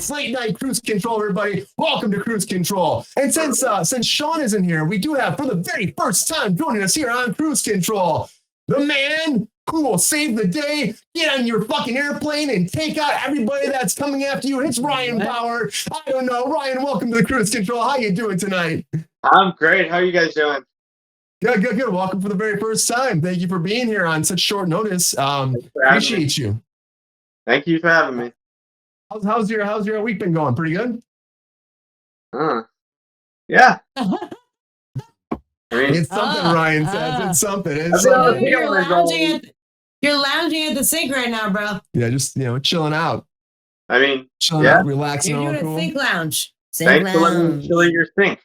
It's late night Kruse Control, everybody. Welcome to Kruse Control. And since Sean isn't here, we do have, for the very first time, joining us here on Kruse Control, the man who will save the day, get on your fucking airplane and take out everybody that's coming after you. It's Ryan Bauer. I don't know. Ryan, welcome to the Kruse Control. How you doing tonight? I'm great. How are you guys doing? Good. Welcome for the very first time. Thank you for being here on such short notice. Appreciate you. Thank you for having me. How's your week been going? Pretty good? Yeah. It's something, Ryan says. It's something. You're lounging at the sink right now, bro. Yeah, just chilling out. Chilling out, relaxing. You're doing a sink lounge. Thanks for letting me chill at your sink.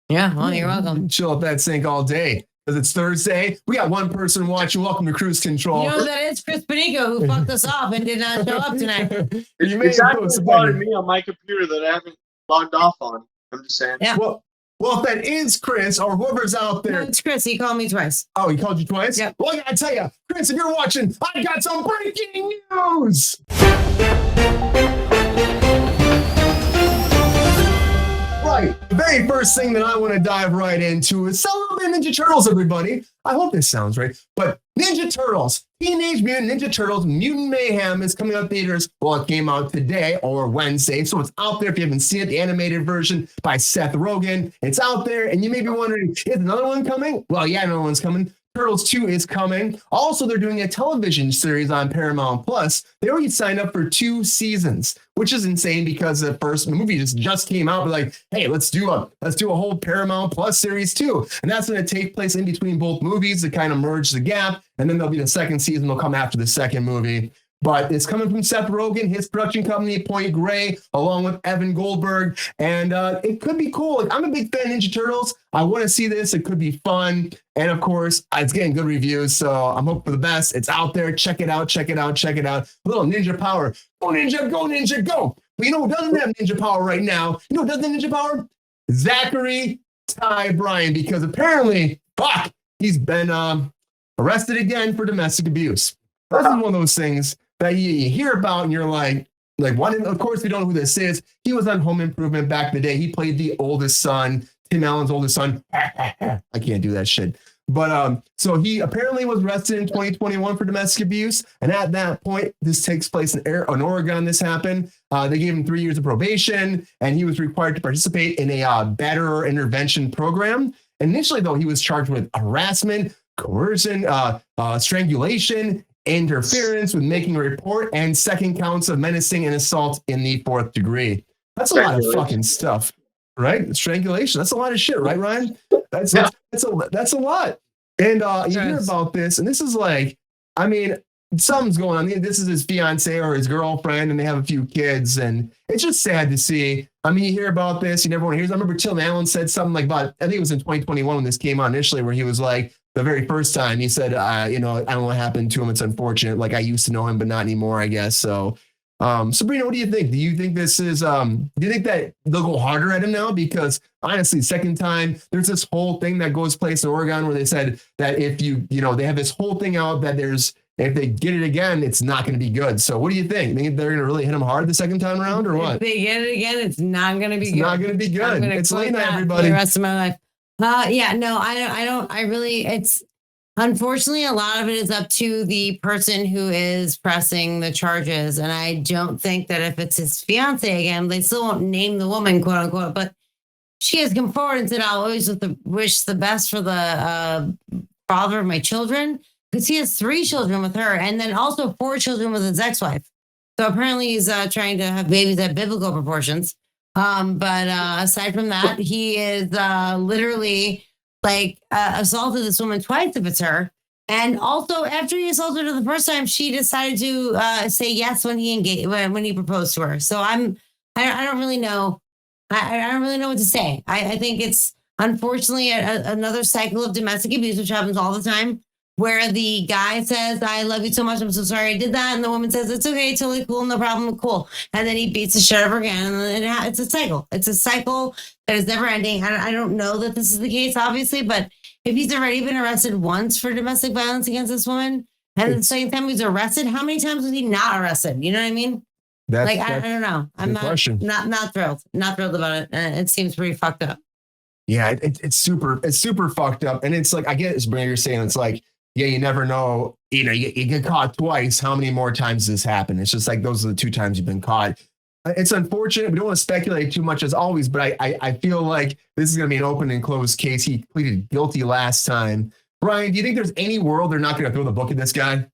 Yeah, well, you're welcome. Chill at that sink all day. Because it's Thursday. We got one person watching. Welcome to Kruse Control. You know that is Chris Panico who fucked us off and did not show up tonight. It's actually part of me on my computer that I haven't logged off on. I'm just saying. Yeah. Well, if that is Chris or whoever's out there. No, it's Chris. He called me twice. Oh, he called you twice? Yep. Well, I gotta tell you, Chris, if you're watching, I got some breaking news. Right. The very first thing that I want to dive right into is Celebrate Ninja Turtles, everybody. I hope this sounds right. But Ninja Turtles, Teenage Mutant Ninja Turtles, Mutant Mayhem is coming out theaters. Well, it came out today or Wednesday, so it's out there if you haven't seen it. The animated version by Seth Rogen. It's out there, and you may be wondering, is another one coming? Well, yeah, another one's coming. Turtles 2 is coming. Also, they're doing a television series on Paramount Plus. They already signed up for 2 seasons, which is insane because the first movie just came out. But like, hey, let's do a whole Paramount Plus series too, and that's going to take place in between both movies to kind of merge the gap. And then there'll be the second season. Will come after the second movie. But it's coming from Seth Rogen, his production company, Point Grey, along with Evan Goldberg. And it could be cool. Like, I'm a big fan of Ninja Turtles. I want to see this. It could be fun. And of course, it's getting good reviews. So I'm hoping for the best. It's out there. Check it out. A little ninja power. Go ninja, go. But you know who doesn't have ninja power right now? You know who doesn't have ninja power? Zachery Ty Bryan. Because apparently, he's been arrested again for domestic abuse. This is one of those things that you hear about and you're like one. Of course, we don't know who this is. He was on Home Improvement back in the day. He played the oldest son, Tim Allen's oldest son. I can't do that shit. But so he apparently was arrested in 2021 for domestic abuse. And at that point, this takes place in Oregon. This happened. They gave him 3 years of probation, and he was required to participate in a batterer intervention program. Initially, though, he was charged with harassment, coercion, strangulation, interference with making a report, and second counts of menacing and assault in the 4th degree. That's a lot of fucking stuff, right? Strangulation. That's a lot of shit, right, Ryan? That's a lot. And you hear about this, and this is like, something's going on. This is his fiance or his girlfriend, and they have a few kids, and it's just sad to see. You hear about this, you never want to hear. I remember Tim Allen said something like about, I think it was in 2021 when this came out initially, where he was like, the very first time he said, I don't know what happened to him. It's unfortunate. Like, I used to know him, but not anymore, I guess. So, Sabrina, what do you think? Do you think this is, do you think that they'll go harder at him now? Because honestly, second time, there's this whole thing that goes place in Oregon where they said that if they have this whole thing out that if they get it again, it's not going to be good. So what do you think? Think they're going to really hit him hard the second time around or what? If they get it again, it's not going to be good. It's not going to be good. It's late night, everybody. For the rest of my life. It's unfortunately a lot of it is up to the person who is pressing the charges. And I don't think that if it's his fiance again, they still won't name the woman, quote unquote, but she has come forward and said, I'll always wish the best for the father of my children, because he has 3 children with her and then also 4 children with his ex-wife. So apparently he's trying to have babies at biblical proportions. But aside from that, he is literally assaulted this woman twice if it's her. And also after he assaulted her the first time, she decided to say yes when he proposed to her. So I don't really know. I don't really know what to say. I think it's unfortunately another cycle of domestic abuse, which happens all the time, where the guy says, I love you so much, I'm so sorry I did that. And the woman says, it's okay, totally cool, no problem, cool. And then he beats the shit out of her again. And it's a cycle. It's a cycle that is never ending. I don't know that this is the case, obviously, but if he's already been arrested once for domestic violence against this woman, and the second time he was arrested, how many times was he not arrested? You know what I mean? Like, I don't know. I'm not thrilled. Not thrilled about it. It seems pretty fucked up. Yeah, it's super fucked up. And it's like, I get what you're saying. It's like, yeah, you never know. You know, you get caught twice. How many more times does this happen? It's just like, those are the 2 times you've been caught. It's unfortunate. We don't want to speculate too much as always, but I feel like this is going to be an open and closed case. He pleaded guilty last time. Brian, do you think there's any world they're not going to throw the book at this guy?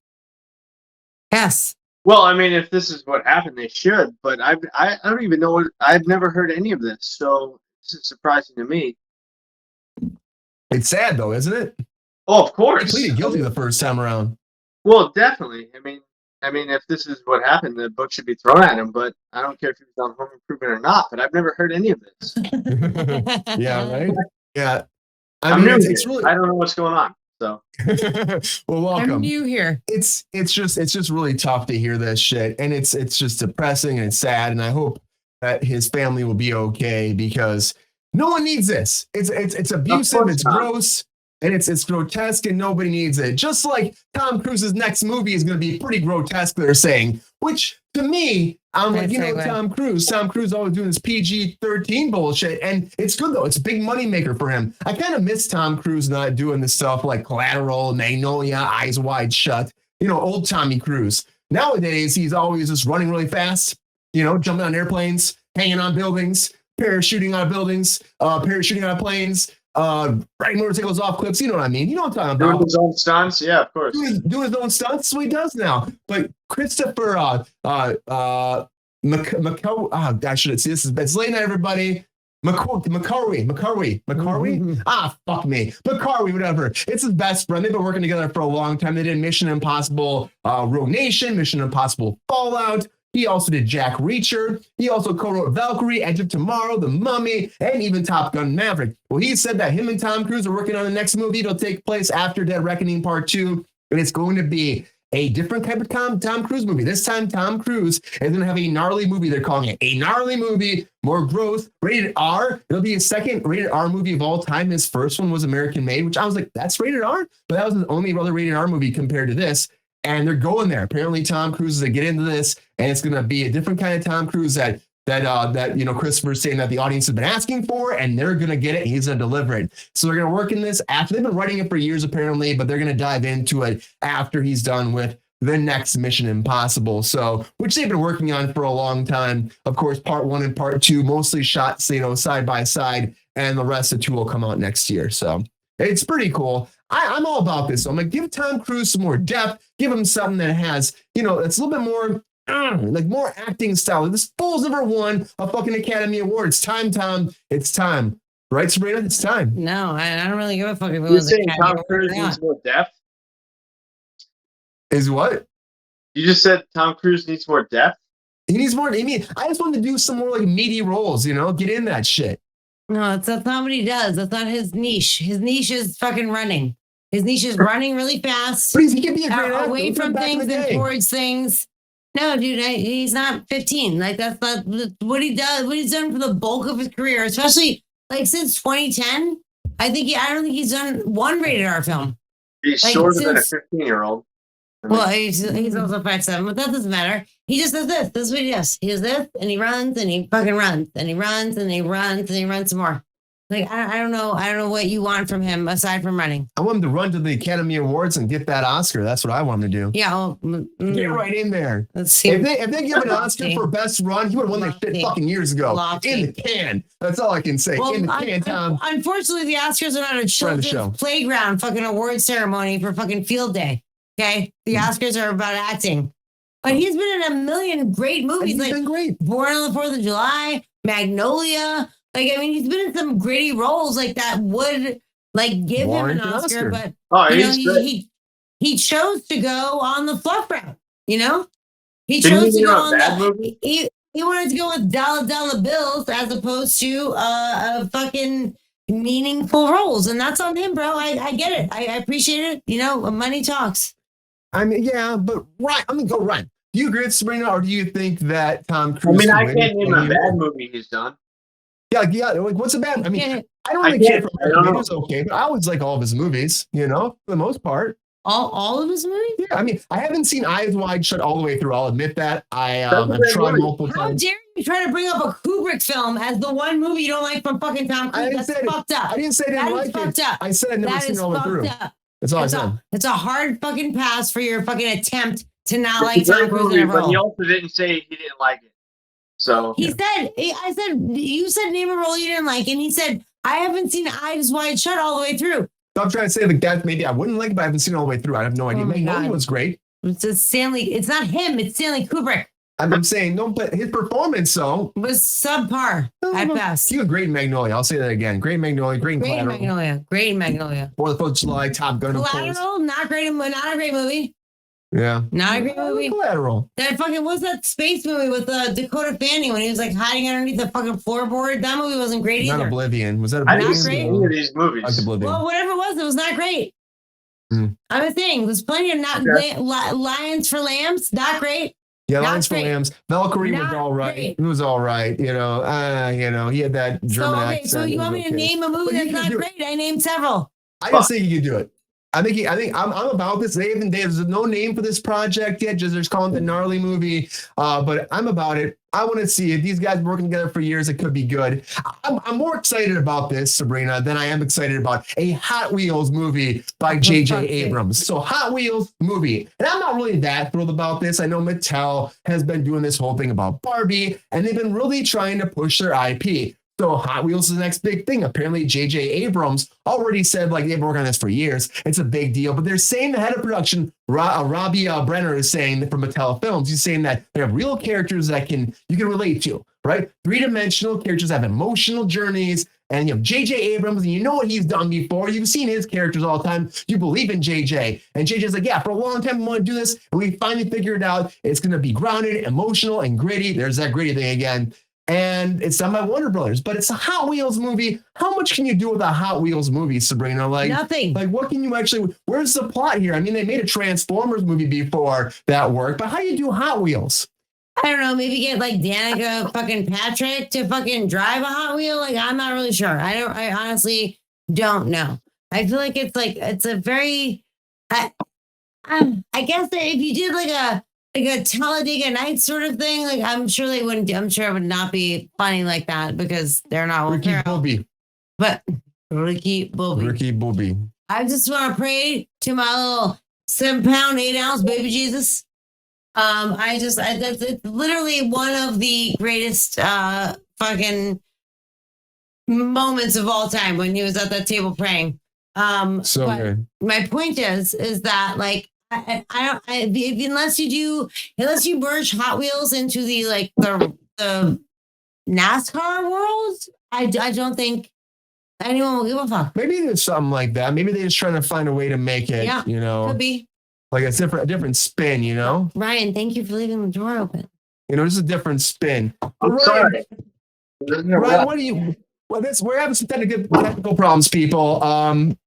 Yes. Well, I mean, if this is what happened, they should. But I don't even know. I've never heard any of this, so this is surprising to me. It's sad though, isn't it? Oh, of course. He pleaded guilty the first time around. Well, definitely. I mean, if this is what happened, the book should be thrown at him. But I don't care if he was on home improvement or not. But I've never heard any of this. Yeah, right. Yeah, I'm new. It's really. I don't know what's going on. So, well, welcome. I'm new here. It's just really tough to hear this shit, and it's just depressing and it's sad. And I hope that his family will be okay because no one needs this. It's abusive. It's gross. And it's grotesque and nobody needs it. Just like Tom Cruise's next movie is going to be pretty grotesque, they're saying, which to me, I'm like, Tom Cruise always doing this PG-13 bullshit. And it's good though. It's a big moneymaker for him. I kind of miss Tom Cruise not doing this stuff like Collateral, Magnolia, Eyes Wide Shut, old Tommy Cruise. Nowadays, he's always just running really fast, jumping on airplanes, hanging on buildings, parachuting out of buildings, parachuting out of planes, riding motorcycles off cliffs, you know what I mean? You know what I'm talking about. Doing his own stunts, yeah, of course. Doing his own stunts, that's what he does now. But Christopher it's late night, everybody. McCarvey. Fuck me. McCarvey, whatever. It's his best friend. They've been working together for a long time. They did Mission Impossible Rogue Nation, Mission Impossible Fallout. He also did Jack Reacher. He also co-wrote Valkyrie, Edge of Tomorrow, The Mummy, and even Top Gun Maverick. Well, he said that him and Tom Cruise are working on the next movie. It'll take place after Dead Reckoning Part 2, and it's going to be a different type of Tom Cruise movie. This time, Tom Cruise is going to have a gnarly movie. They're calling it a gnarly movie, more gross, rated R. It'll be his second rated R movie of all time. His first one was American Made, which I was like, that's rated R? But that was his only other rated R movie compared to this. And they're going there. Apparently, Tom Cruise is going to get into this, and it's going to be a different kind of Tom Cruise that Christopher's saying that the audience has been asking for, and they're going to get it. And he's going to deliver it. So they're going to work in this after they've been writing it for years, apparently, but they're going to dive into it after he's done with the next Mission Impossible. So, which they've been working on for a long time. Of course, Part 1 and Part 2 mostly shot, side by side, and the rest of 2 will come out next year. So it's pretty cool. I'm all about this. So I'm like, give Tom Cruise some more depth. Give him something that has, it's a little bit more, like more acting style. This fool's never won a fucking Academy Award. It's time, Tom. It's time. Right, Sabrina? It's time. No, I don't really give a fuck if it was saying Tom Cruise needs more depth? Is what? You just said Tom Cruise needs more depth? He needs more. I just want to do some more like meaty roles, get in that shit. No, that's not what he does. That's not his niche. His niche is fucking running. His niche is running really fast. But he can be a great actor. Away from things and towards things. No, dude, he's not 15. Like, that's not what he does. What he's done for the bulk of his career, especially like since 2010. I don't think he's done one rated R film. He's shorter than a 15-year-old. Well, he's also 5'7", but that doesn't matter. He just does this. This is what he does. He does this, and he runs, and he fucking runs, and he runs, and he runs, and he runs some more. Like, I don't know what you want from him aside from running. I want him to run to the Academy Awards and get that Oscar. That's what I want him to do. Yeah, get right in there. Let's see. If they give an Oscar for best run, he would have won that shit fucking years ago. In the can. That's all I can say. In the can, Tom. Unfortunately, the Oscars are not a children's playground fucking award ceremony for fucking field day. Okay, the Oscars are about acting. But he's been in a million great movies. He's been great. Born on the 4th of July, Magnolia. Like, I mean, he's been in some gritty roles like that would like give him an Oscar. But he chose to go on the fluff route. He chose to go on that movie. He wanted to go with dollar bills as opposed to a fucking meaningful roles, and that's on him, bro. I get it. I appreciate it. Money talks. I mean, yeah, but right. I'm gonna go Ryan. Do you agree with Sabrina, or do you think that Tom Cruise? I can't name a bad movie he's done. Yeah. Like, what's a bad? I mean, I don't really care for him. It was okay, but I always like all of his movies. For the most part. All of his movies? Yeah, I mean, I haven't seen Eyes Wide Shut all the way through. I'll admit that. That's a I've great tried movie. multiple How times. dare you try to bring up a Kubrick film as the one movie you don't like from fucking Tom I Cruise? didn't That's say fucked up. I didn't say I didn't That is like fucked it. up. I said I've never That seen is it all the way fucked through. up. That's all I said. It's a hard fucking pass for your fucking attempt to not like It's a Tom great Cruise in movie, a but he role. also didn't say he didn't like it. So He said, I said, you said name a role you didn't like, and he said, I haven't seen Eyes Wide Shut all the way through. So I'm trying to say like that maybe I wouldn't like it, but I haven't seen it all the way through. I have no idea. my Magnolia God. was great. It's just Stanley. It's not him. It's Stanley Kubrick. I'm saying no, but his performance though Was subpar at best. he was great in Magnolia. I'll say that again. Great in Magnolia, great in Great in Collateral. Magnolia. Great in Magnolia. 4th of July, Top Gun, of course. Collateral, not a great movie. Yeah. Not a great movie. Collateral. That fucking what's that space movie with Dakota Fanning when he was like hiding underneath the fucking floorboard? That movie wasn't great Not either. Oblivion. Was that I Oblivion? didn't see great. any of these movies. I liked Oblivion. Well, whatever it was not great. Mm. I'm saying there's plenty of not Lions for Lambs, not great. Yeah, Not Lions for great. Lambs. Valkyrie was Not all right. great. It was all right. He had that German accent. So you want me to name a movie But you that's can not do great? I named several. I didn't say you could do it. I think I'm about this. There's no name for this project yet. Just they're just calling it the gnarly movie. But I'm about it. I want to see it. These guys working together for years. It could be good. I'm more excited about this, Sabrina, than I am excited about a Hot Wheels movie by J.J. Abrams. So Hot Wheels movie. And I'm not really that thrilled about this. I know Mattel has been doing this whole thing about Barbie, and they've been really trying to push their IP. So Hot Wheels is the next big thing. Apparently, J.J. Abrams already said like they've been working on this for years. It's a big deal. But they're saying the head of production, Robbie Brenner, is saying that from Mattel Films, he's saying that they have real characters that you can relate to, right? 3-dimensional characters have emotional journeys. And you have J.J. Abrams, and you know what he's done before. You've seen his characters all the time. You believe in J.J. And J.J.'s like, yeah, for a long time we want to do this. And we finally figured out it's going to be grounded, emotional, and gritty. There's that gritty thing again. And it's done by Warner Brothers, but it's a Hot Wheels movie. How much can you do with a Hot Wheels movie, Sabrina? Like Nothing. Like what can you actually? Where's the plot here? I mean, they made a Transformers movie before that worked, but how do you do Hot Wheels? I don't know. Maybe get like Danica fucking Patrick to fucking drive a Hot Wheel. Like I'm not really sure. I honestly don't know. I feel like it's a very. I guess that if you did like a Talladega Nights sort of thing, like I'm sure they wouldn't. I'm sure it would not be funny like that because they're not. Ricky Bobby. But Ricky Bobby. I just want to pray to my little 7-pound, 8-ounce baby Jesus. It's literally one of the greatest fucking moments of all time when he was at that table praying. So good. My point is that like unless you merge Hot Wheels into the NASCAR world, I don't think anyone will give a fuck. Maybe there's something like that. Maybe they're just trying to find a way to make it, Yeah, could be. Like a different spin, Ryan, thank you for leaving the door open. Just a different spin. I'm sorry. Ryan, what do you? Well, we're having some technical problems, people.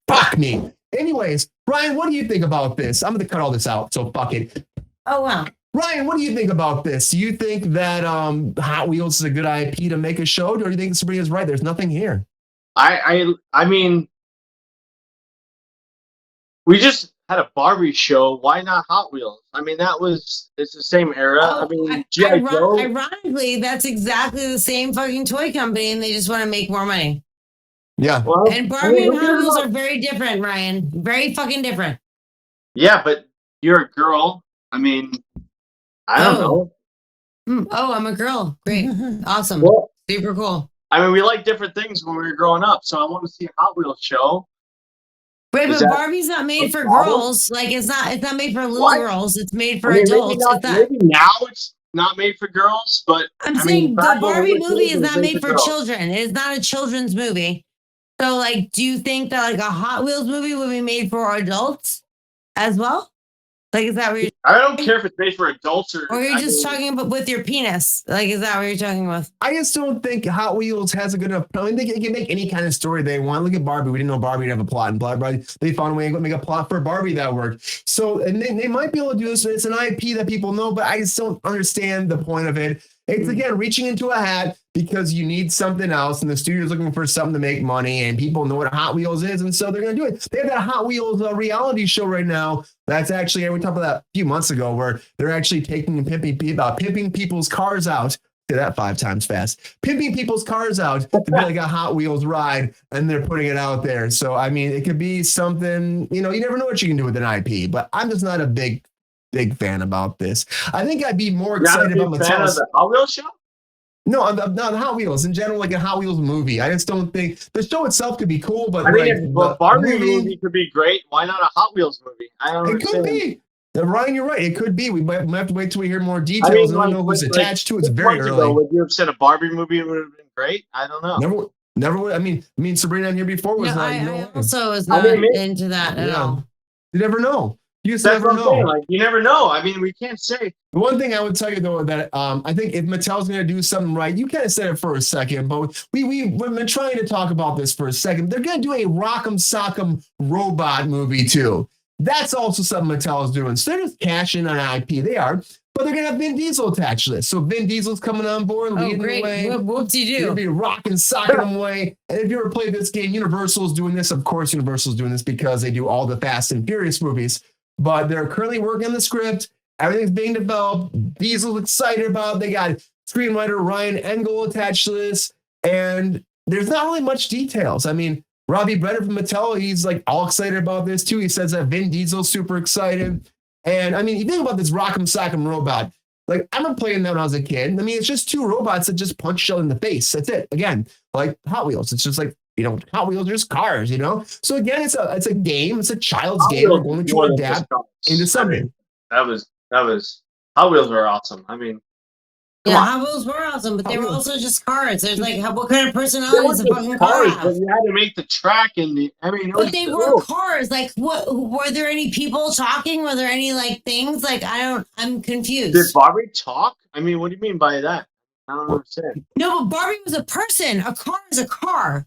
Fuck me. Anyways, Ryan, what do you think about this? I'm going to cut all this out, so fuck it. Oh wow. Ryan, what do you think about this? Do you think that Hot Wheels is a good IP to make a show, or do you think Sabrina's right? There's nothing here. I mean, we just had a Barbie show. Why not Hot Wheels? I mean, it's the same era. Ironically, that's exactly the same fucking toy company, and they just want to make more money. Yeah. Well, And Barbie and Hot Wheels are very different, Ryan. Very fucking different. Yeah, but you're a girl. I mean, I don't know. Oh, I'm a girl. Great. Awesome. Well, Super cool. I mean, we like different things when we were growing up, so I want to see a Hot Wheels show. Wait, but Barbie's not made for girls. Like it's not made for little girls. It's made for adults. Maybe now it's not made for girls, but I'm saying the Barbie movie is not made for children. It is not a children's movie. So, like, do you think that like a Hot Wheels movie would be made for adults as well? Like, is that what you're? I don't care if it's made for adults or you're just talking about with your penis. Like, is that what you're talking about? I just don't think Hot Wheels has a good enough. I mean, they can make any kind of story they want. Look at Barbie. We didn't know Barbie would have a plot, and Barbie, they found a way to make a plot for Barbie that worked. So, and they might be able to do this. It's an IP that people know, but I just don't understand the point of it. It's again reaching into a hat, because you need something else, and the studio's looking for something to make money, and people know what Hot Wheels is, and so they're going to do it. They have that Hot Wheels reality show right now. That's actually, we talked about that a few months ago, where they're actually taking and pimping people's cars out. Say that 5 times fast. Pimping people's cars out to be like a Hot Wheels ride, and they're putting it out there. So, I mean, it could be something, you never know what you can do with an IP, but I'm just not a big fan about this. I think I'd be more excited about Mattel's. The Hot Wheels show? No, I'm not the Hot Wheels in general, like a Hot Wheels movie. I just don't think the show itself could be cool, but I mean, if a Barbie movie could be great, why not a Hot Wheels movie? I don't understand. It could be. Ryan, you're right. It could be. We might have to wait till we hear more details. I don't know who's attached to it. It's very early. Would you have said a Barbie movie would have been great? I don't know. Never would. I mean, Sabrina on here before was like. I also was not into that at all. You never know. You just That's never know. Like, you never know. I mean, we can't say. The one thing I would tell you, though, that I think if Mattel's going to do something right, you kind of said it for a second, but we've been trying to talk about this for a second. They're going to do a Rock'em Sock'em robot movie, too. That's also something Mattel is doing. So they're just cashing on IP. They are. But they're going to have Vin Diesel attached to this. So Vin Diesel's coming on board, leading the way. Whoop-de-doo. They'll be rocking, socking them away. And if you ever played this game, Universal's doing this. Of course, Universal's doing this because they do all the Fast and Furious movies. But they're currently working on the script. Everything's being developed. Diesel's excited about it. They got screenwriter Ryan Engel attached to this. And there's not really much details. I mean, Robbie Brenner from Mattel, he's like all excited about this too. He says that Vin Diesel's super excited. And I mean, you think about this Rock'em Sock'em robot. Like, I remember playing that when I was a kid. I mean, it's just 2 robots that just punch each other in the face. That's it. Again, like Hot Wheels. It's just like, Hot Wheels are just cars, So again, it's a game. It's a child's game. We're going to adapt into something. That was Hot Wheels were awesome. I mean, Hot Wheels were awesome, but they were also just cars. There's like, what kind of personality is a fucking car have? But you had to make the track but they were cars. Like, what were there any people talking? Were there any like things? Like, I'm confused. Did Barbie talk? I mean, what do you mean by that? I don't understand. No, but Barbie was a person. A car is a car.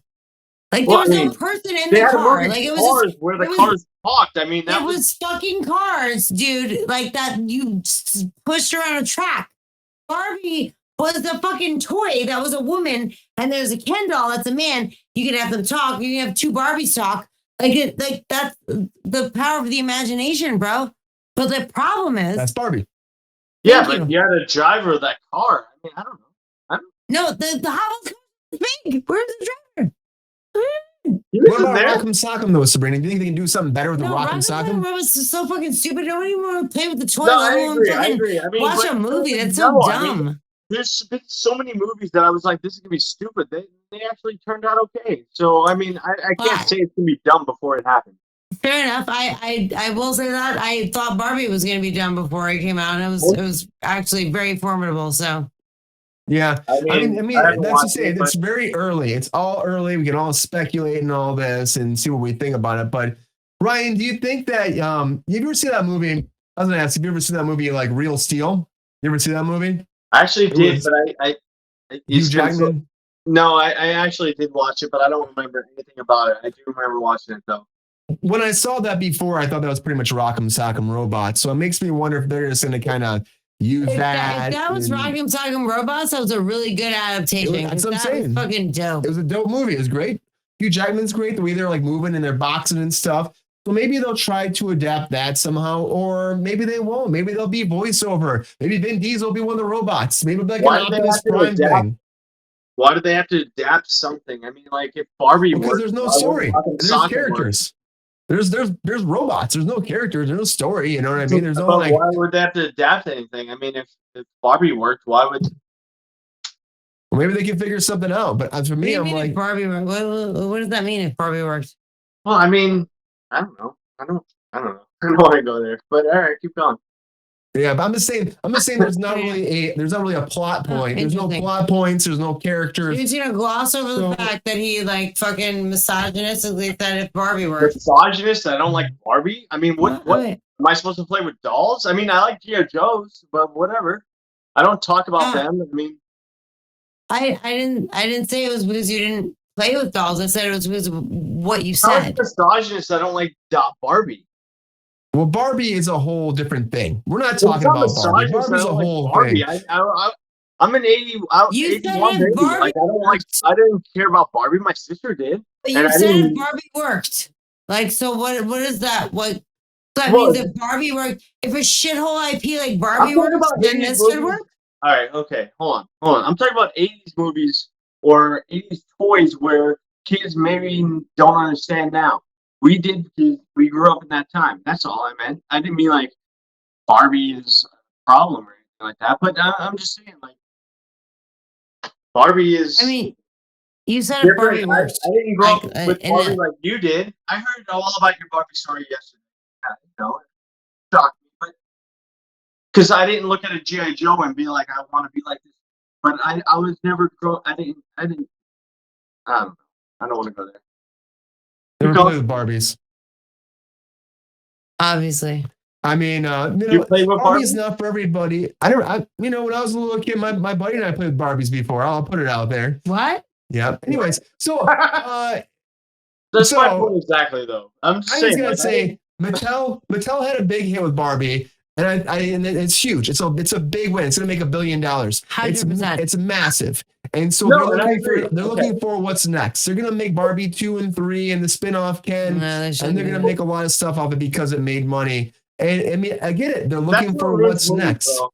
Like, there was no person in the car. Like, it was cars just where the cars talked. I mean, that was fucking cars, dude. Like that you pushed around a track. Barbie was a fucking toy that was a woman, and there's a Ken doll that's a man. You can have them talk. You can have 2 Barbies talk. Like that's the power of the imagination, bro. But the problem is that's Barbie. Yeah, but you had a driver of that car. I mean, I don't know. No, the Hot Wheels car is big. Where's the driver? What about Rock'em Sock'em though, Sabrina? Do you think they can do something better with the Rock'em Sock'em? It was so fucking stupid. Nobody want to play with the toy. No, I agree. I mean, watch a movie. That's so dumb. I mean, there's been so many movies that I was like, this is gonna be stupid. They actually turned out okay. So I mean, I can't say it's gonna be dumb before it happened. Fair enough. I will say that I thought Barbie was gonna be dumb before it came out, and it was actually very formidable. So. Yeah, I mean, that's to say, it's very early. It's all early. We can all speculate and all this and see what we think about it. But Ryan, do you think that have you ever seen that movie? I was gonna ask, have you ever seen that movie like Real Steel? You ever see that movie? I actually did, but I Hugh Jackman? No, I actually did watch it, but I don't remember anything about it. I do remember watching it though. When I saw that before, I thought that was pretty much Rock'em Sock'em Robots. So it makes me wonder if they're just gonna kind of use that. If that was Rock'em Sock'em Robots, that was a really good adaptation. That's what I'm saying. Was fucking dope. It was a dope movie. It was great. Hugh Jackman's great. The way they're like moving and they're boxing and stuff. So maybe they'll try to adapt that somehow, or maybe they won't. Maybe they'll be voiceover. Maybe Vin Diesel will be one of the robots. Maybe like an Optimus Prime thing. Why do they have to adapt something? I mean, like if Barbie because there's no story. There's characters. There's robots. There's no characters. There's no story. You know what I mean? There's no like. Why would they have to adapt anything? I mean, if Barbie worked, why would? Well, maybe they can figure something out. But for me, I'm like, Barbie. What does that mean if Barbie works? Well, I mean, I don't know. I don't know. I don't want to go there. But all right, keep going. Yeah, but I'm just saying there's not really a plot point. There's no plot points. There's no characters. You're just gonna gloss over the fact that he like fucking misogynistically said if Barbie were misogynist. I don't like Barbie. I mean, what am I supposed to play with dolls? I mean, I like G.I. Joes, but whatever. I don't talk about them. I mean, I didn't say it was because you didn't play with dolls. I said it was because of what you said. I'm misogynist. I don't like Barbie. Well, Barbie is a whole different thing. We're not talking about Barbie. Barbie's a whole thing. I'm an 80, You said 81 if baby. Barbie Like I worked, didn't care about Barbie. My sister did, but and you I said if didn't. Barbie worked. Like, so what is that? What that Well, means if Barbie worked, if a shithole IP like I'm Barbie talking works, about then 80s this should movies. work? All right, okay, hold on. I'm talking about 80s movies or 80s toys where kids maybe don't understand now. We did because we grew up in that time. That's all I meant. I didn't mean like Barbie is a problem or anything like that. But I'm just saying, like Barbie is I mean, you said if different. Barbie worked. I didn't grow Like, up with in Barbie it. like you did. I heard all about your Barbie story yesterday. It shocked me, but because I didn't look at a GI Joe and be like, I want to be like this. But I was never grow. I didn't. I don't want to go there. Never play with Barbies. Obviously. I mean, You play with Barbie's Barbie? not for everybody. When I was a little kid, my buddy and I played with Barbies before. I'll put it out there. What? Yeah. Anyways, so That's so my point exactly, though. I'm just I saying. was gonna Like, say Mattel had a big hit with Barbie, and it's huge. It's a big win. It's gonna make $1 billion. 100%. It's massive. And so No, and I agree. they're looking for what's next. They're gonna make Barbie 2 and 3 and the spin-off Ken, No, they and shouldn't they're do gonna that. make a lot of stuff off it because it made money. And I mean, I get it. They're that's looking what for ruins what's movies, next. though.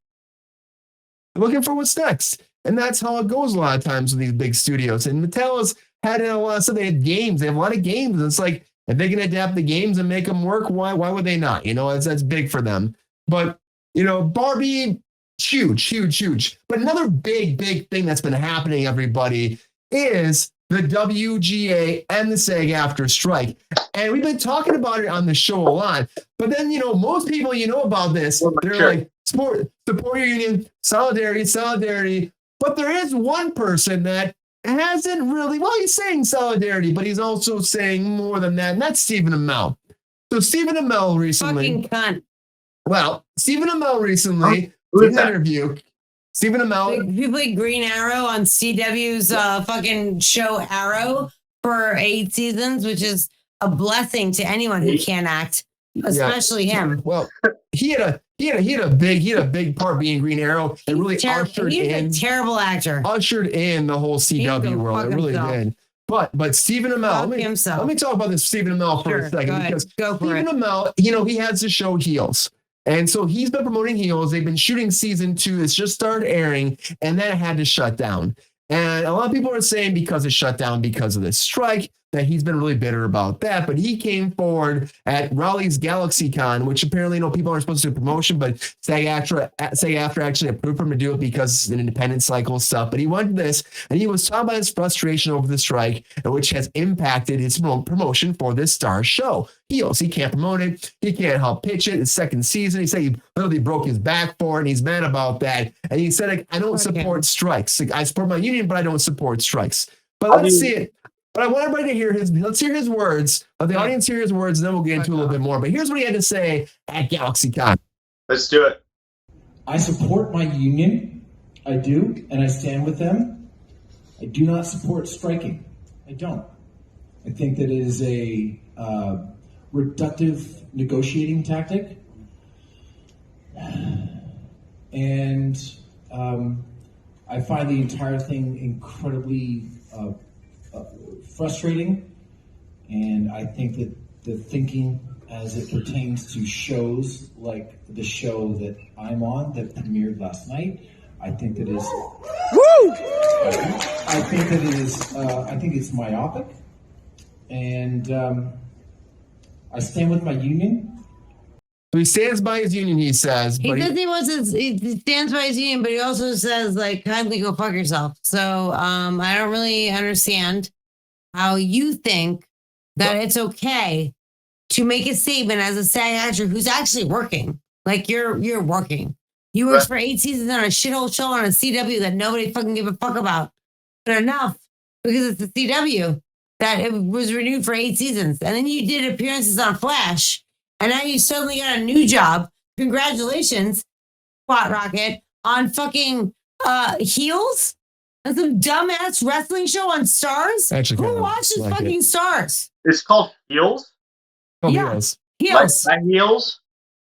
They're looking for what's next. And that's how it goes a lot of times with these big studios. And Mattel has had a lot of stuff. They had games. They have a lot of games. It's like, if they can adapt the games and make them work, why would they not? That's big for them. But, Barbie, huge. But another big thing that's been happening, everybody, is the WGA and the SAG-AFTRA strike. And we've been talking about it on the show a lot. But then, most people, about this. They're Sure. like, support your union, solidarity. But there is one person that hasn't really, he's saying solidarity, but he's also saying more than that, and that's Stephen Amell. So Stephen Amell recently, Fucking cunt. Stephen Amell recently Who did is an that? interview. Stephen Amell, He played Green Arrow on CW's fucking show Arrow for 8 seasons, which is a blessing to anyone who can't act, especially him. well, he had a big part being Green Arrow and really He's a terrible actor. ushered in the whole CW world. It really did. But Stephen Amell, let me talk about this Stephen Amell for a second, because Stephen Amell, he has the show Heels. And so he's been promoting Heels. They've been shooting season 2. It's just started airing, and then it had to shut down. And a lot of people are saying because it shut down because of this strike, that he's been really bitter about that. But he came forward at Raleigh's GalaxyCon, which apparently, people aren't supposed to do promotion, but SAG-AFTRA actually approved for him to do it because it's an independent cycle stuff. But he went to this, and he was talking about his frustration over the strike, which has impacted his promotion for this star show. He can't promote it. He can't help pitch it. It's second season. He said he literally broke his back for it, and he's mad about that. And he said, I don't support strikes. I support my union, but I don't support strikes. But let's see it. But I want everybody to hear let's hear his words. Let the audience hear his words, and then we'll get into a little bit more. But here's what he had to say at GalaxyCon. Let's do it. I support my union. I do, and I stand with them. I do not support striking. I don't. I think that it is a reductive negotiating tactic. And I find the entire thing incredibly frustrating, and I think that the thinking as it pertains to shows like the show that I'm on that premiered last night, I think that is I think it's myopic, and I stand with my union. So he stands by his union, he says. He stands by his union, but he also says, kindly go fuck yourself. So I don't really understand how you think that it's okay to make a statement as a SAG actor who's actually working. You're working. You worked for 8 seasons on a shithole show on a CW that nobody fucking gave a fuck about. But enough, because it's the CW, that it was renewed for 8 seasons. And then you did appearances on Flash. And now you suddenly got a new job. Congratulations, Squat Rocket, on fucking Heels? And some dumbass wrestling show on Stars? Who watches fucking Stars? It's called Heels? Heels. Heels. Like Heels?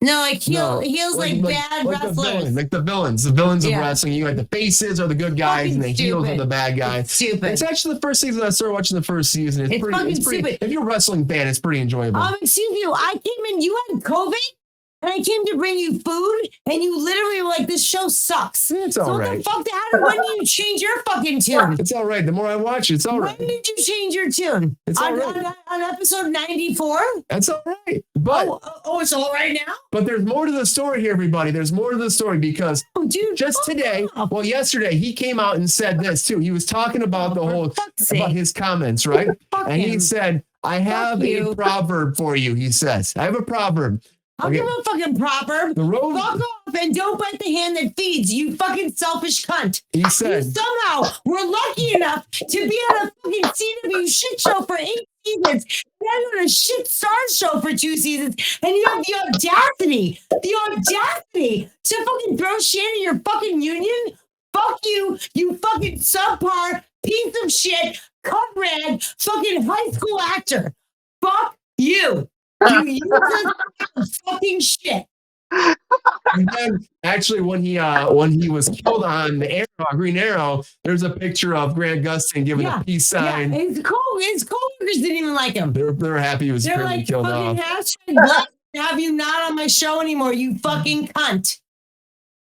No, like heels like bad like wrestlers. the villains of Yeah. wrestling. You like the faces are the good guys, Fucking and the heels are stupid. the bad guys. It's stupid. It's actually the first season I started watching. The first season, It's fucking stupid. If you're a wrestling fan, it's pretty enjoyable. Excuse you. I came in. You had COVID, and I came to bring you food, and you literally were like, "This show sucks." It's So all what right. the fuck? When did you change your fucking tune? It's all right. The more I watch, it's all right. When did you change your tune? It's all right. On episode 94? That's all right. But It's all right now? but there's more to the story here, everybody. There's more to the story because Oh, dude. just today, well, yesterday, he came out and said this too. He was talking about the whole about his comments, right? Fuck And he him. said, "I have you. a proverb for you." He says, "I have a proverb." I'll give him a fucking proverb. The road. Fuck off and don't bite the hand that feeds, you fucking selfish cunt. He You said, somehow were lucky enough to be on a fucking CW shit show for 8 seasons, then on a shit star show for 2 seasons, and you have the audacity to fucking throw shit in your fucking union? Fuck you, you fucking subpar piece of shit, cut rag, fucking high school actor. Fuck you. You useless fucking shit. and then actually when he was killed on the Arrow, Green Arrow, there's a picture of Grant Gustin giving a peace sign. Yeah, his coworkers didn't even like him. They're happy he was They're apparently like, killed fucking off. hashtag black, have you not on my show anymore, you fucking cunt.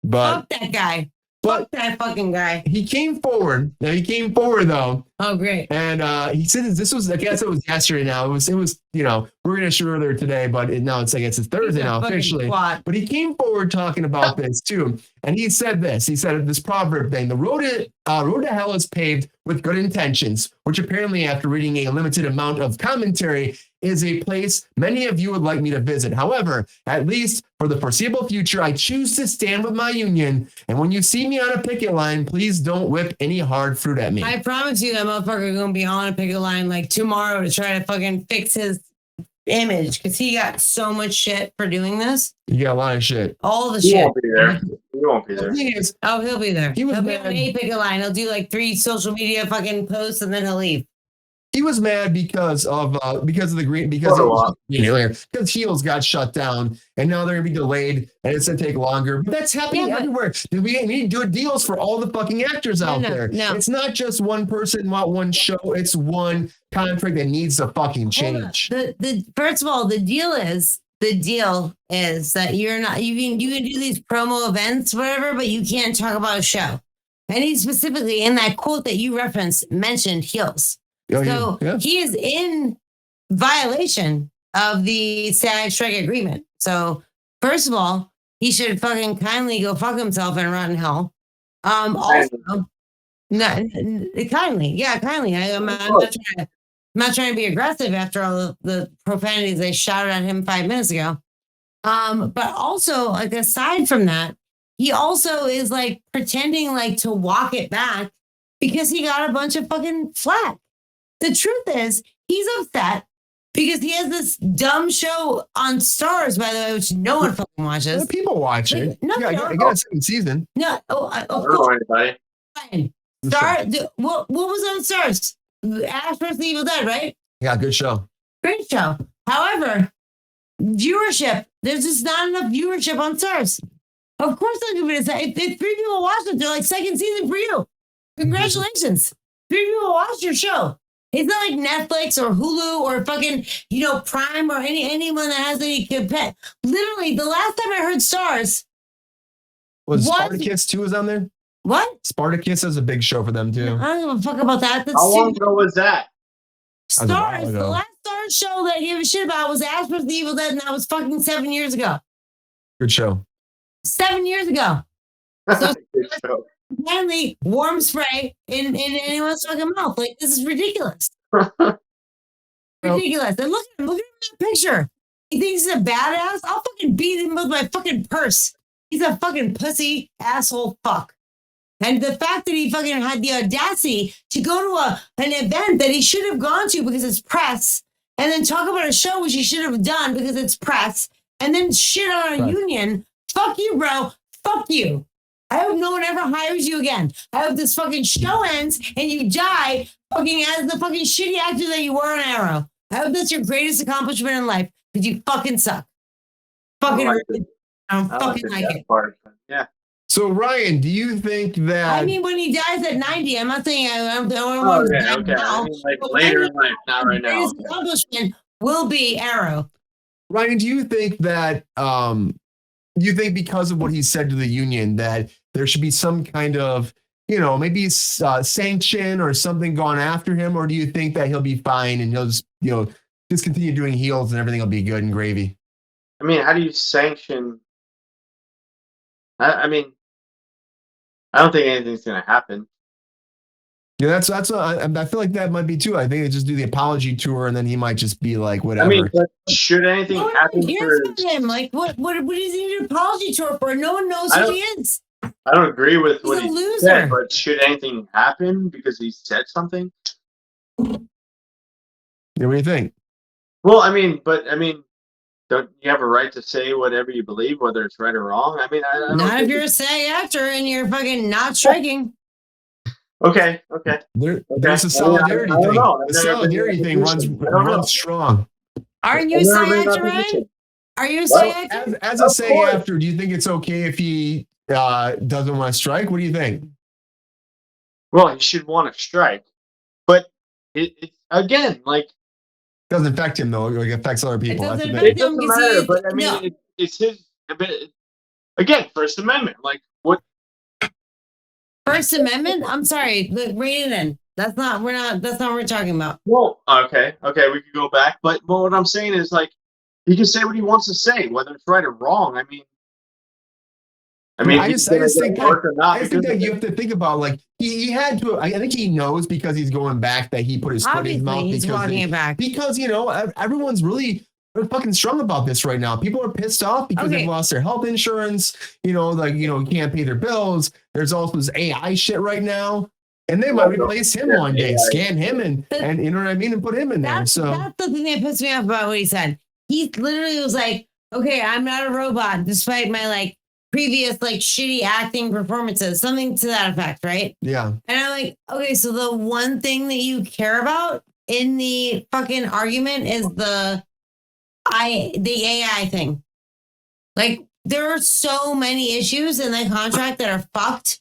But Fuck that guy. but Fuck that fucking guy. he came forward. Now he came forward though. Oh, great. And he said this was, I guess it was yesterday now. It was, you know, we're going to shoot earlier today, but now it's, I guess it's Thursday now officially. But he came forward talking about this too. And he said this, this proverb thing, the road to hell is paved with good intentions, which apparently after reading a limited amount of commentary is a place many of you would like me to visit. However, at least for the foreseeable future, I choose to stand with my union. And when you see me on a picket line, please don't whip any hard fruit at me. I promise you that motherfucker gonna be on a picket line like tomorrow to try to fucking fix his image because he got so much shit for doing this. You got a lot of shit. All the He shit. won't be there. He won't be The there. thing is, Oh, he'll be there. He was He'll be mad. on a picket line. He'll do like 3 social media fucking posts and then he'll leave. he was mad because of the green because Heels got shut down and now they're gonna be delayed and it's gonna take longer. But that's happening everywhere. We need to do deals for all the fucking actors out there. No. It's not just one person, not one show. It's one contract that needs to fucking change. The first of all, the deal is that you're not you can do these promo events, whatever, but you can't talk about a show. And he specifically in that quote that you referenced mentioned Heels. Oh, So yeah. he is in violation of the SAG strike agreement. So first of all, he should fucking kindly go fuck himself and rot in hell. Also, kindly. I'm not trying to be aggressive after all of the profanities they shouted at him 5 minutes ago. But also, like aside from that, he also is like pretending like to walk it back because he got a bunch of fucking flack. The truth is, he's upset because he has this dumb show on Stars, by the way, which no one fucking watches. People watch it. No, I no. got a second season. No, I don't know anybody. fine. What was on Stars? Ash vs. the Evil Dead, right? Yeah, good show. Great show. However, viewership, there's just not enough viewership on Stars. Of course, I'll give it a second. If 3 people watch it, they're like second season for you. Congratulations. 3 people watched your show. It's not like Netflix or Hulu or fucking, Prime or anyone that has any compet. Literally, the last time I heard Stars. Was What? Spartacus 2 was on there? What? Spartacus is a big show for them too. I don't give a fuck about that. That's How long stupid. ago was that? That was a while Stars. ago. The last Stars show that I gave a shit about was Ash vs. the Evil Dead, and that was fucking 7 years ago. Good show. 7 years ago. So Good show. finally, warm spray in anyone's fucking mouth. Like, this is ridiculous. Ridiculous. And look at him in that picture. He thinks he's a badass. I'll fucking beat him with my fucking purse. He's a fucking pussy asshole fuck. And the fact that he fucking had the audacity to go to an event that he should have gone to because it's press, and then talk about a show which he should have done because it's press, and then shit on a union. Fuck you, bro. Fuck you. I hope no one ever hires you again. I hope this fucking show ends and you die fucking as the fucking shitty actor that you were on Arrow. I hope that's your greatest accomplishment in life because you fucking suck. fucking I like rude. I don't I fucking the like death it. part. Yeah. So Ryan, do you think that? I mean, when he dies at 90, I'm not saying I don't Oh, want to okay, die okay. I now. mean, like But later when in life, not right his now. greatest accomplishment will be Arrow. Ryan, do you think that you think because of what he said to the union that there should be some kind of, maybe sanction or something gone after him, or do you think that he'll be fine and he'll just, just continue doing heels and everything will be good and gravy? I mean, how do you sanction? I mean, I don't think anything's gonna happen. Yeah, that's. I feel like that might be too. I think they just do the apology tour and then he might just be like, I whatever. mean, but should anything No one happen cares for? about him. Like, what does he need an apology tour for? No one knows I who don't- he is. I don't agree with He's what a he loser. said, but should anything happen because he said something? Yeah, what do you think? Well, I mean, don't you have a right to say whatever you believe, whether it's right or wrong? I mean, I don't Not if think you're a SAG-AFTRA and you're fucking not striking. Okay. There's a I solidarity don't thing. know. I've The never been in solidarity that thing runs position. I don't know. strong. Aren't you a I've never been in that SAG-AFTRA, Ryan? position. Are you a Well, SAG-AFTRA? As a Of SAG course. after, do you think it's okay if he doesn't want to strike? What do you think? Well, he should want to strike, but it's again like Doesn't affect him though. Like, it affects other people. That's doesn't the affect thing. it doesn't because matter. he- But I mean, no. it's his. Again, First Amendment. Like what? First Amendment? I'm sorry. Look, rein it in. That's not what we're talking about. Well, okay, we could go back, but what I'm saying is like he can say what he wants to say, whether it's right or wrong. I mean, I he's just gonna think get work or not I just think because that of you it. have to think about like he had to. I think he knows because he's going back that he put his foot in his Obviously, mouth he's walking it back. because everyone's really fucking strong about this right now. People are pissed off because Okay. they've lost their health insurance. Can't pay their bills. There's also this AI shit right now. And they might replace him one day, scan him and you know what I mean, and put him in there. That's the thing that pissed me off about what he said. He literally was like, "Okay, I'm not a robot, despite my like previous like shitty acting performances," something to that effect, right? Yeah. And I'm like, okay, so the one thing that you care about in the fucking argument is the AI thing. Like, there are so many issues in the contract that are fucked.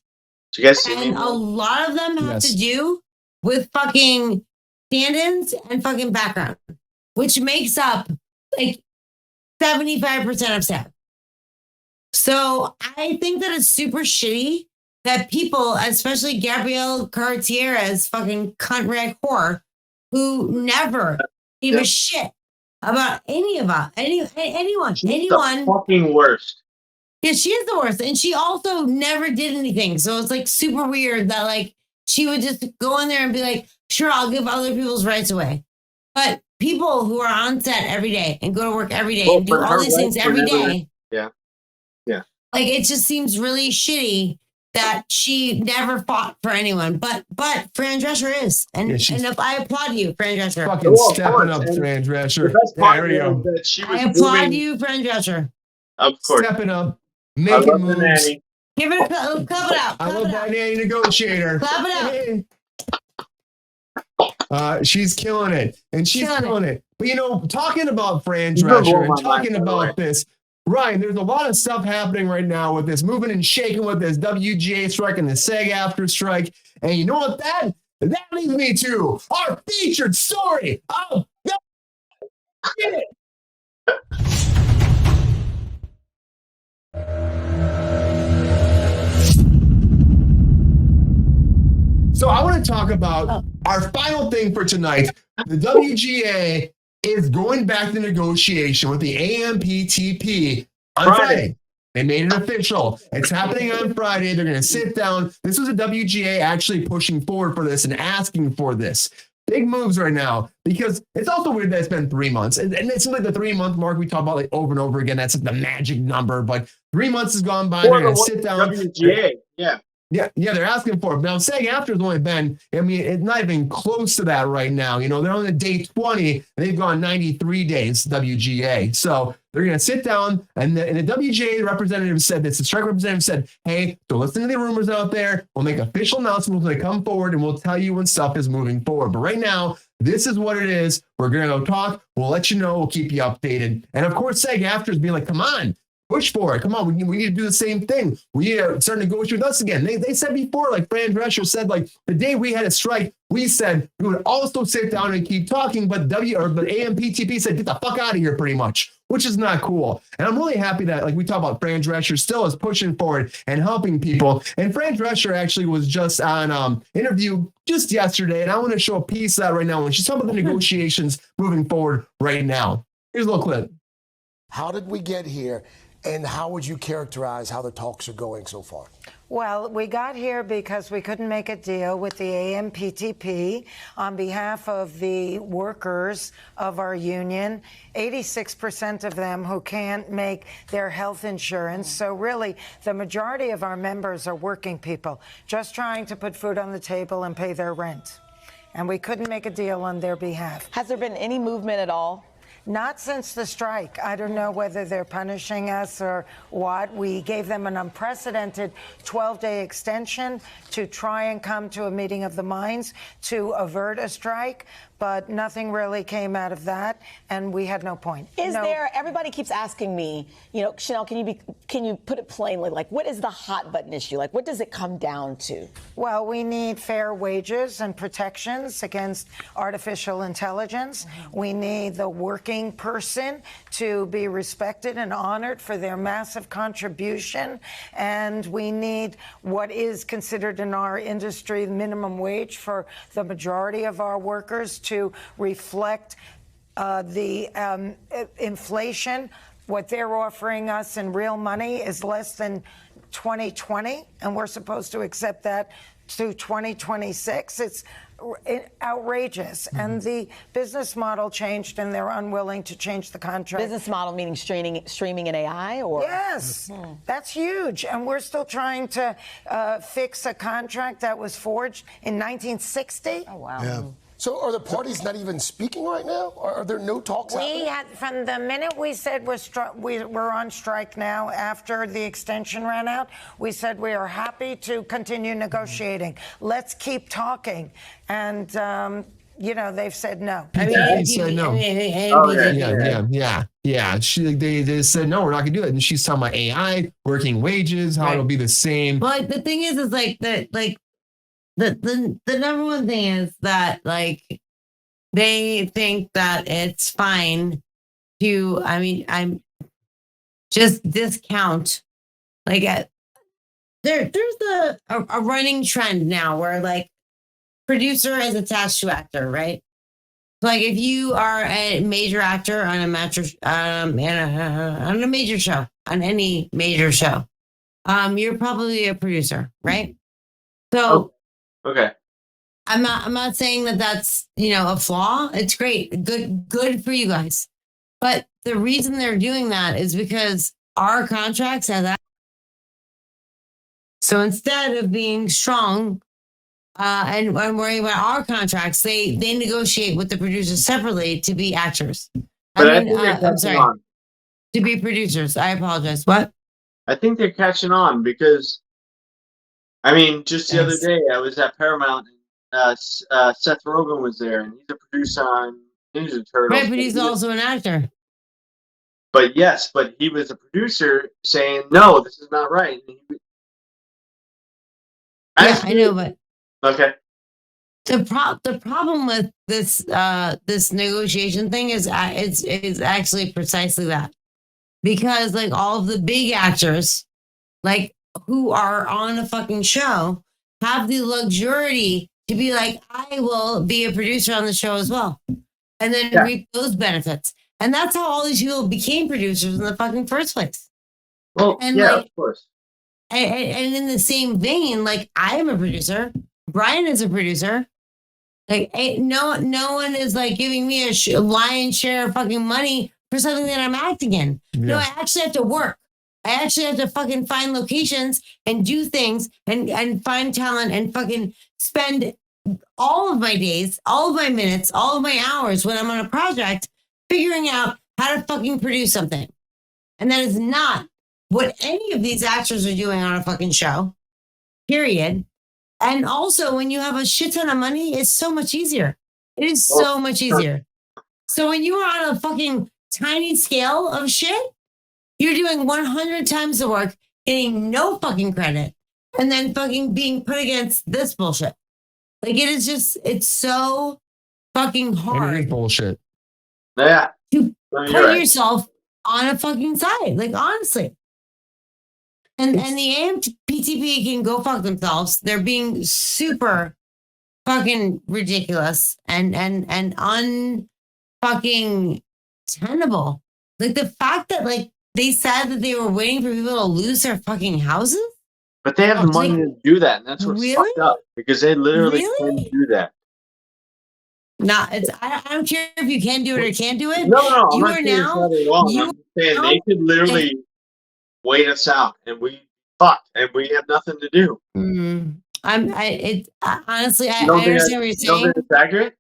Did you guys see And me? a lot of them have Yes. to do with fucking stand-ins and fucking background, which makes up like 75% of staff. So I think that it's super shitty that people, especially Gabrielle Cartier's fucking cunt rag whore, who never gave a shit about anyone. She's the fucking worst. Yeah, she is the worst. And she also never did anything. So it's like super weird that like she would just go in there and be like, sure, I'll give other people's rights away. But people who are on set every day and go to work every day and do but all her these things rights were every never- day. Yeah. Like it just seems really shitty that she never fought for anyone. But Fran Drescher is. And, Yeah, she's- and if I applaud you, Fran Drescher. Fucking Well, of stepping course, up, and Fran The Drescher. best part There we go. is that she was I applaud moving- you, Fran Drescher. Of course. Stepping up, I making love the moves. nanny. Give it a clap it out. I Clap love it that out. nanny negotiator. Clap it She's killing it, and she's killing it. But talking about Fran You're gonna blow Drescher and my talking mind, by the way. about this, Ryan, there's a lot of stuff happening right now with this moving and shaking with this WGA strike and the SAG-AFTRA strike. And you know what that leads me to our featured story of the minute. So I want to talk about our final thing for tonight. The WGA is going back to negotiation with the AMPTP on Friday. They made it official. It's happening on Friday. They're going to sit down. This was a WGA actually pushing forward for this and asking for this. Big moves right now because it's also weird that it's been 3 months. And it's like the 3-month mark we talk about like over and over again. That's like the magic number. But 3 months has gone by. They're going to sit down. WGA, yeah. Yeah, they're asking for it. Now, SAG-AFTRA has only been, I mean, it's not even close to that right now. You know, they're on the day 20, and they've gone 93 days, WGA. So they're going to sit down, and the WGA representative said this. The strike representative said, hey, so listen to the rumors out there. We'll make official announcements when they come forward, and we'll tell you when stuff is moving forward. But right now, this is what it is. We're going to go talk. We'll let you know. We'll keep you updated. And of course, SAG-AFTRA is being like, come on. Push for it. Come on, we need to do the same thing. We need to start negotiating with us again. They said before, like Fran Drescher said, like the day we had a strike, we said we would also sit down and keep talking, but AMPTP said, get the fuck out of here pretty much, which is not cool. And I'm really happy that, like we talk about, Fran Drescher still is pushing forward and helping people. And Fran Drescher actually was just on interview just yesterday, and I want to show a piece of that right now when she's talking about the negotiations moving forward right now. Here's a little clip. How did we get here? And how would you characterize how the talks are going so far? Well, we got here because we couldn't make a deal with the AMPTP on behalf of the workers of our union, 86% of them who can't make their health insurance. So really, the majority of our members are working people, just trying to put food on the table and pay their rent. And we couldn't make a deal on their behalf. Has there been any movement at all? Not since the strike. I don't know whether they're punishing us or what. We gave them an unprecedented 12-day extension to try and come to a meeting of the minds to avert a strike, but nothing really came out of that, and we had no point. Everybody keeps asking me, you know, Chanel, can you put it plainly, like, what is the hot button issue? Like, what does it come down to? Well, we need fair wages and protections against artificial intelligence. We need the working person to be respected and honored for their massive contribution. And we need what is considered in our industry minimum wage for the majority of our workers to reflect the inflation. What they're offering us in real money is less than 2020, and we're supposed to accept that to 2026. It's outrageous. And the business model changed, and they're unwilling to change the contract. Business model meaning streaming and AI, or? Yes, that's huge. And we're still trying to fix a contract that was forged in 1960. Oh, wow. Yeah. So are the parties not even speaking right now? Are there no talks happening? We had, from the minute we said we're on strike now, after the extension ran out, we said we are happy to continue negotiating. Let's keep talking. And, you know, they've said no. They said no. Yeah. They said, no, we're not going to do it. And she's talking about AI, working wages, how it'll be the same. But the thing is like that, like, the number one thing is that, like, they think that it's fine to, I'm just discount, like, there's a running trend now where, like, producer is attached to actor, right? Like, if you are a major actor on a major show, on any major show, you're probably a producer, right? So. Okay. I'm not saying that that's, you know, a flaw. It's great. Good for you guys. But the reason they're doing that is because our contracts have that. So instead of being strong and worrying about our contracts, they negotiate with the producers separately to be actors. I'm sorry. To be producers. I apologize. What? I think they're catching on because, I mean, just the other day I was at Paramount and Seth Rogen was there, and he's a producer on Ninja Turtles. Right, but he's also an actor. But yes, but he was a producer saying, no, this is not right. I know, but okay. The problem with this this negotiation thing is actually precisely that, because, like, all of the big actors, like, who are on a fucking show, have the luxury to be like, I will be a producer on the show as well, and then reap those benefits. And that's how all these people became producers in the fucking first place. Well, and yeah, like, of course. And in the same vein, like, I am a producer. Brian is a producer. Like, no one is, like, giving me a lion's share of fucking money for something that I'm acting in. Yeah. No, I actually have to work. I actually have to fucking find locations and do things and find talent and fucking spend all of my days, all of my minutes, all of my hours when I'm on a project figuring out how to fucking produce something. And that is not what any of these actors are doing on a fucking show, period. And also, when you have a shit ton of money, it's so much easier. It is so much easier. So when you are on a fucking tiny scale of shit, you're doing 100 times the work, getting no fucking credit, and then fucking being put against this bullshit. Like, it is just, it's so fucking And it hard is bullshit. Yeah. to No, put you're right. yourself on a fucking side. Like, honestly. And the AMPTP can go fuck themselves. They're being super fucking ridiculous and unfucking tenable. Like, the fact that, like, they said that they were waiting for people to lose their fucking houses. But they have the money to do that, and that's what's Really? fucked up because they literally Really? can do that. I don't care if you can do it or can't do it. No, I'm You not are saying it's now. right or wrong. you I'm just saying now- they could literally wait us out, and we fucked, and we have nothing to do. Honestly, I You don't think understand what you're you don't saying. think it's accurate?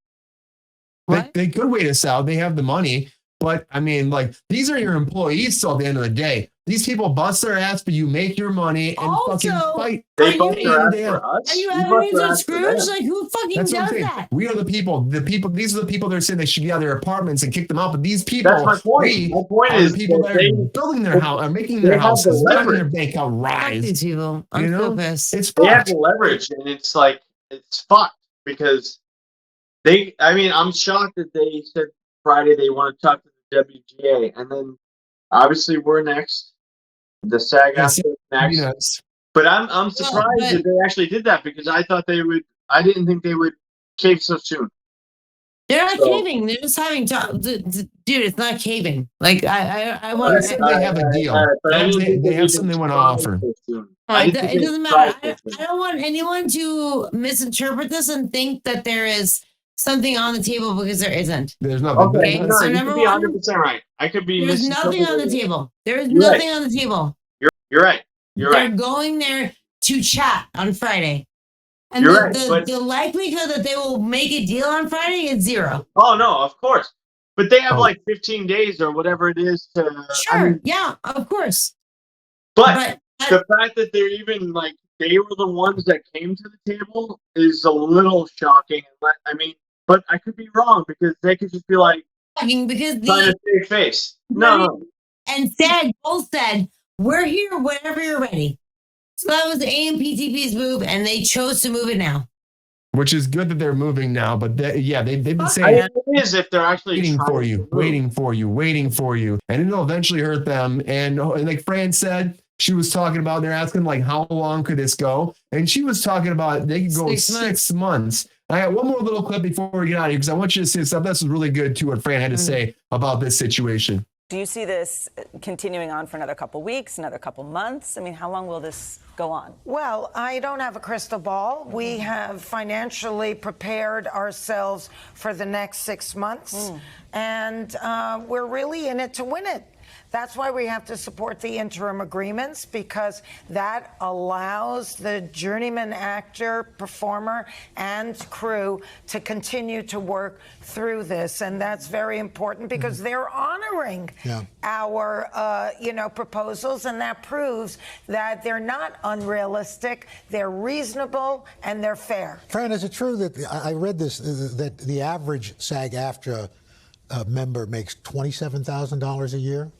What? They could wait us out. They have the money. But I mean, like, these are your employees till the end of the day. These people bust their ass, but you make your money and fucking Also, fight. They Are bust you- their ass Damn. for us. Are you We having bust these their on ass for Scrooge? them. Like, who fucking That's what I'm does saying. that? We are the people. These are the people that are saying they should get out of their apartments and kick them out. But these people, That's my point. we My point are is the people that that they are building their house, are making they their have the houses, making leverage. their bank account Fuck rise. these people. I'm You know? so pissed. It's they have fucked. the leverage, and it's like it's fucked because they. I mean, I'm shocked that they said Friday they want to talk to the WGA, and then obviously we're next. The SAG-AFTRA next. Yes. But I'm surprised but- that they actually did that because I thought they would. I didn't think they would cave so soon. They're not So- caving. They're just having dude. It's not caving. Like I They want. said they have a deal. But I didn't think They they'd have even something they want to try offer. so soon. Oh, I it didn't think doesn't they'd matter. try I so soon. don't want anyone to misinterpret this and think that there is something on the table because there isn't. There's nothing. Okay, Okay, no, so you number could be one, 100% right. I could be There's nothing on the misinterpreting. table. There is You're right. nothing on the table. You're right. You're They're right. going there to chat on Friday. And You're right, but- the likelihood that they will make a deal on Friday is zero. Oh no, of course. But they have Oh. like 15 days or whatever it is to. Sure, I mean, yeah, of course. but But the fact that they're even like they were the ones that came to the table is a little shocking. I mean, but I could be wrong because they could just be like fucking because trying the to save face. No. and SAG both said, we're here whenever you're ready. So that was the AMPTP's move, and they chose to move it now. Which is good that they're moving now. But they've been I saying think it is if they're actually waiting trying for to you, move. waiting for you, waiting for you. And it'll eventually hurt them. And like Fran said, she was talking about, they're asking like, how long could this go? And she was talking about they could go 6 months. 6 months. I got one more little clip before we get out of here because I want you to see stuff. This was really good too, what Fran had to say about this situation. Do you see this continuing on for another couple weeks, another couple months? I mean, how long will this go on? Well, I don't have a crystal ball. We have financially prepared ourselves for the next 6 months, and we're really in it to win it. That's why we have to support the interim agreements, because that allows the journeyman actor, performer, and crew to continue to work through this. And that's very important because they're honoring our, proposals, and that proves that they're not unrealistic, they're reasonable, and they're fair. Fran, is it true that I read this, that the average SAG-AFTRA member makes $27,000 a year?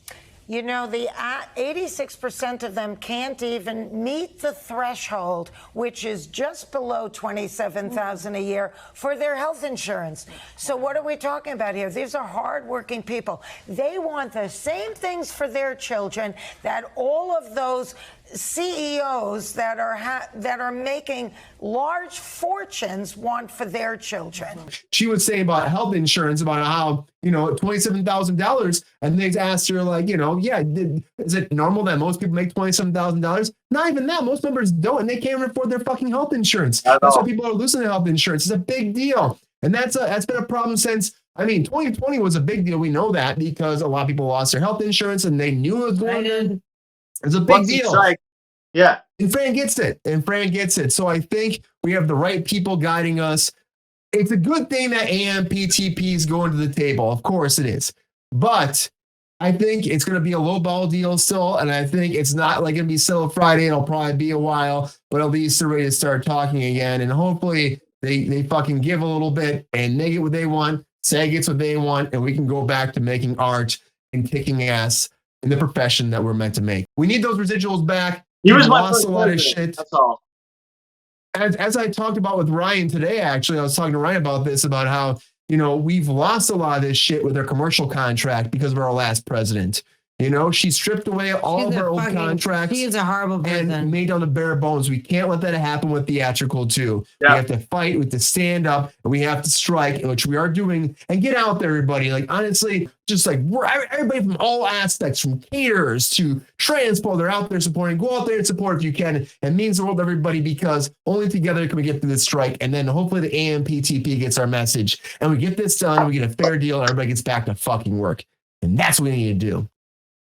You know, the 86% of them can't even meet the threshold, which is just below $27,000 a year for their health insurance. So what are we talking about here? These are hardworking people. They want the same things for their children that all of those CEOs that are making large fortunes want for their children. She was saying about health insurance, about how, $27,000. And they asked her, like, is it normal that most people make $27,000? Not even that. Most members don't, and they can't afford their fucking health insurance. That's why people are losing their health insurance. It's a big deal. And that's been a problem since, 2020 was a big deal. We know that because a lot of people lost their health insurance and they knew it was going on. It's a big Once the deal. strike, yeah. And Fran gets it. So I think we have the right people guiding us. It's a good thing that AMPTP is going to the table. Of course it is. But I think it's going to be a low ball deal still. And I think it's not like going to be settled Friday. It'll probably be a while, but at least they're ready to start talking again. And hopefully they fucking give a little bit and they get what they want. SAG gets what they want. And we can go back to making art and kicking ass in the profession that we're meant to make. We need those residuals back. He was my lost first a lot of president, shit. That's all. As I talked about with Ryan today, actually, I was talking to Ryan about this, about how, we've lost a lot of this shit with our commercial contract because of our last president. She stripped away all of our old contracts. She's a horrible person. And made down the bare bones. We can't let that happen with theatrical too. Yeah. We have to fight, we have to stand up, and we have to strike, which we are doing, and get out there, everybody. Like, honestly, just like everybody from all aspects, from caterers to transport, they're out there supporting. Go out there and support if you can. It means the world to everybody, because only together can we get through this strike. And then hopefully the AMPTP gets our message and we get this done, we get a fair deal, and everybody gets back to fucking work. And that's what we need to do.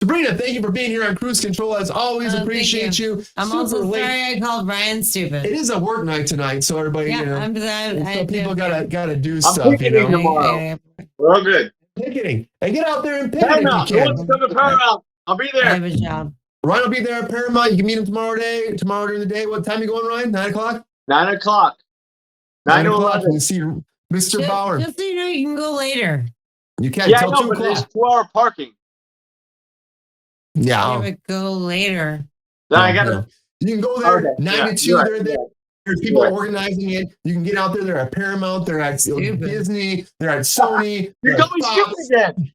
Sabrina, thank you for being here on Kruse Control. As always, appreciate you. I'm Super also late. sorry I called Ryan stupid. It is a work night tonight, so everybody, Yeah, people gotta do I'm stuff. picketing tomorrow. We're all good. Picketing, and get out there and picket Paramount. if you Who wants to come to Paramount? I'll be I there. have a job. Ryan will be there at Paramount. You can meet him tomorrow during the day. What time are you going, Ryan? 9 o'clock. 9 o'clock. 9 to 11. You can see Mr. Bauer. Just so you know, you can go later. You can Yeah, I till know, 2 but there's o'clock. 2-hour parking. Yeah, Yeah, but go later. Then I gotta. You can go there. Okay, 9 yeah, to 2. you're right, They're there. you're right. There's people Right. organizing it. You can get out there. They're at Paramount. They're at Stupid. Disney. They're at Sony. You're they're at going Fox. stupid again.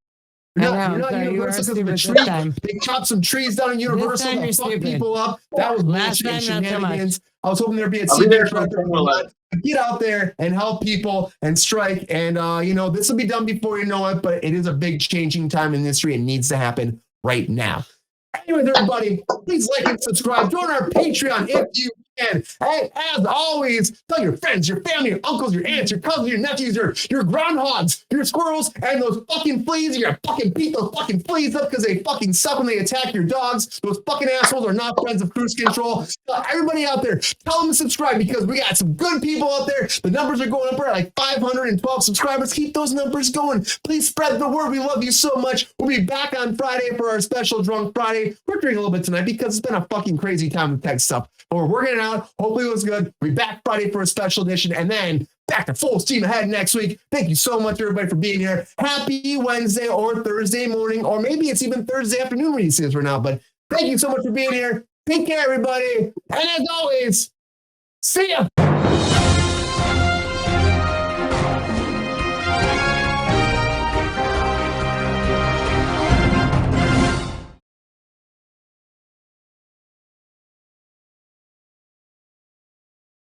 You're I know, not sorry, you are Universal because of the stupid this tree. time. They chopped some trees down in Universal time to you're fuck stupid. people up. That was Last bullshit and time, not so much. shenanigans. I was hoping there'd be a I'll be there CBS from right there. 10 to 11. Get out there and help people and strike. And, this will be done before you know it, but it is a big changing time in history. It needs to happen right now. Anyways, everybody, please like and subscribe. Join our Patreon if you can. Hey, as always, tell your friends, your family, your uncles, your aunts, your cousins, your nephews, your groundhogs, your squirrels, and those fucking fleas. You gotta fucking beat those fucking fleas up because they fucking suck when they attack your dogs. Those fucking assholes are not friends of Kruse Control. Everybody out there, tell them to subscribe because we got some good people out there. The numbers are going up. We're at like 512 subscribers. Keep those numbers going. Please spread the word. We love you so much. We'll be back on Friday for our special Drunk Friday. We're drinking a little bit tonight because it's been a fucking crazy time with tech stuff. But we're working it out. Hopefully it was good. We'll be back Friday for a special edition and then back to full steam ahead next week. Thank you so much, everybody, for being here. Happy Wednesday or Thursday morning, or maybe it's even Thursday afternoon when you see this right now. But thank you so much for being here. Take care, everybody. And as always, see ya.